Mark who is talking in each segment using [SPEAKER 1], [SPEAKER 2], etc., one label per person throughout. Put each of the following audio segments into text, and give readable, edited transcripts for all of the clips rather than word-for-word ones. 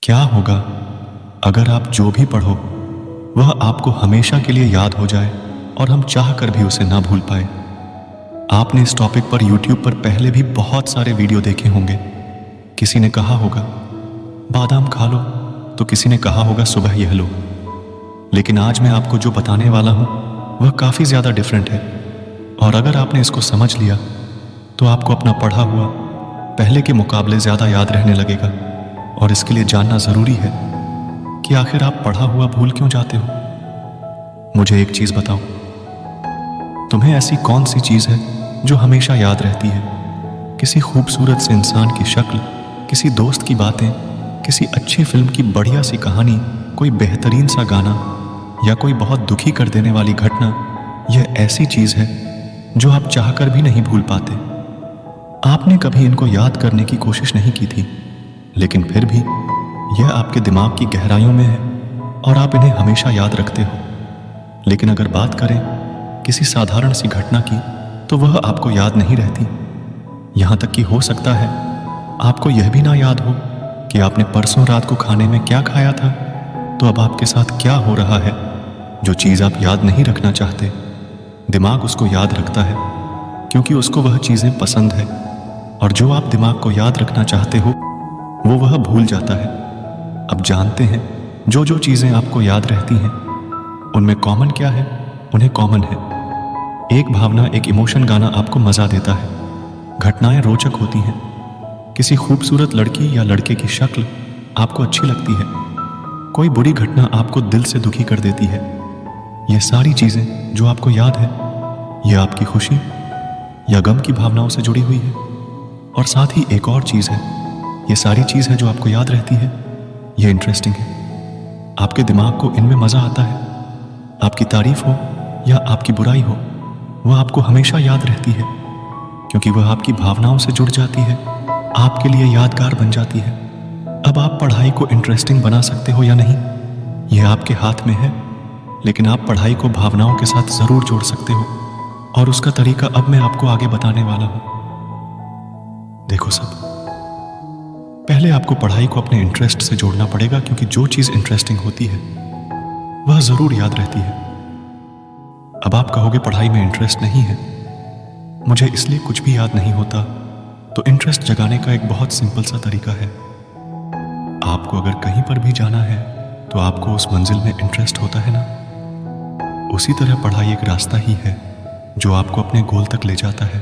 [SPEAKER 1] क्या होगा अगर आप जो भी पढ़ो वह आपको हमेशा के लिए याद हो जाए और हम चाह कर भी उसे ना भूल पाए। आपने इस टॉपिक पर YouTube पर पहले भी बहुत सारे वीडियो देखे होंगे। किसी ने कहा होगा बादाम खा लो, तो किसी ने कहा होगा सुबह यह लो। लेकिन आज मैं आपको जो बताने वाला हूं वह काफ़ी ज़्यादा डिफरेंट है। और अगर आपने इसको समझ लिया तो आपको अपना पढ़ा हुआ पहले के मुकाबले ज़्यादा याद रहने लगेगा। और इसके लिए जानना ज़रूरी है कि आखिर आप पढ़ा हुआ भूल क्यों जाते हो। मुझे एक चीज़ बताओ, तुम्हें ऐसी कौन सी चीज़ है जो हमेशा याद रहती है? किसी खूबसूरत से इंसान की शक्ल, किसी दोस्त की बातें, किसी अच्छी फिल्म की बढ़िया सी कहानी, कोई बेहतरीन सा गाना या कोई बहुत दुखी कर देने वाली घटना। यह ऐसी चीज़ है जो आप चाहकर भी नहीं भूल पाते। आपने कभी इनको याद करने की कोशिश नहीं की थी, लेकिन फिर भी यह आपके दिमाग की गहराइयों में है और आप इन्हें हमेशा याद रखते हो। लेकिन अगर बात करें किसी साधारण सी घटना की, तो वह आपको याद नहीं रहती। यहाँ तक कि हो सकता है आपको यह भी ना याद हो कि आपने परसों रात को खाने में क्या खाया था। तो अब आपके साथ क्या हो रहा है? जो चीज़ आप याद नहीं रखना चाहते, दिमाग उसको याद रखता है क्योंकि उसको वह चीज़ें पसंद है। और जो आप दिमाग को याद रखना चाहते हो वो वह भूल जाता है। अब जानते हैं जो जो चीज़ें आपको याद रहती हैं उनमें कॉमन क्या है? उन्हें कॉमन है एक भावना, एक इमोशन। गाना आपको मज़ा देता है, घटनाएं रोचक होती हैं, किसी खूबसूरत लड़की या लड़के की शक्ल आपको अच्छी लगती है, कोई बुरी घटना आपको दिल से दुखी कर देती है। ये सारी चीज़ें जो आपको याद है, ये आपकी खुशी या गम की भावनाओं से जुड़ी हुई है। और साथ ही एक और चीज़ है, ये सारी चीज़ है जो आपको याद रहती है, ये इंटरेस्टिंग है। आपके दिमाग को इनमें मज़ा आता है। आपकी तारीफ हो या आपकी बुराई हो, वह आपको हमेशा याद रहती है क्योंकि वह आपकी भावनाओं से जुड़ जाती है, आपके लिए यादगार बन जाती है। अब आप पढ़ाई को इंटरेस्टिंग बना सकते हो या नहीं, यह आपके हाथ में है। लेकिन आप पढ़ाई को भावनाओं के साथ ज़रूर जोड़ सकते हो और उसका तरीका अब मैं आपको आगे बताने वाला हूँ। देखो सब, पहले आपको पढ़ाई को अपने इंटरेस्ट से जोड़ना पड़ेगा क्योंकि जो चीज़ इंटरेस्टिंग होती है वह ज़रूर याद रहती है। अब आप कहोगे पढ़ाई में इंटरेस्ट नहीं है, मुझे इसलिए कुछ भी याद नहीं होता। तो इंटरेस्ट जगाने का एक बहुत सिंपल सा तरीका है। आपको अगर कहीं पर भी जाना है तो आपको उस मंजिल में इंटरेस्ट होता है ना, उसी तरह पढ़ाई एक रास्ता ही है जो आपको अपने गोल तक ले जाता है।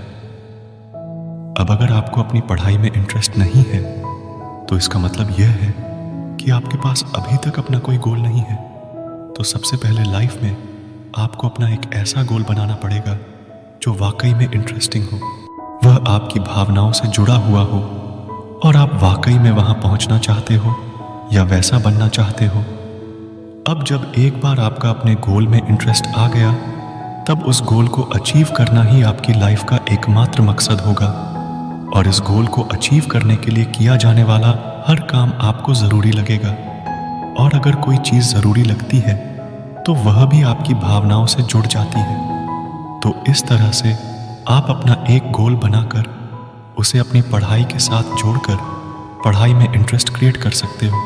[SPEAKER 1] अब अगर आपको अपनी पढ़ाई में इंटरेस्ट नहीं है तो इसका मतलब यह है कि आपके पास अभी तक अपना कोई गोल नहीं है। तो सबसे पहले लाइफ में आपको अपना एक ऐसा गोल बनाना पड़ेगा जो वाकई में इंटरेस्टिंग हो, वह आपकी भावनाओं से जुड़ा हुआ हो और आप वाकई में वहां पहुंचना चाहते हो या वैसा बनना चाहते हो। अब जब एक बार आपका अपने गोल में इंटरेस्ट आ गया, तब उस गोल को अचीव करना ही आपकी लाइफ का एकमात्र मकसद होगा। और इस गोल को अचीव करने के लिए किया जाने वाला हर काम आपको ज़रूरी लगेगा। और अगर कोई चीज़ ज़रूरी लगती है तो वह भी आपकी भावनाओं से जुड़ जाती है। तो इस तरह से आप अपना एक गोल बनाकर उसे अपनी पढ़ाई के साथ जोड़कर पढ़ाई में इंटरेस्ट क्रिएट कर सकते हो।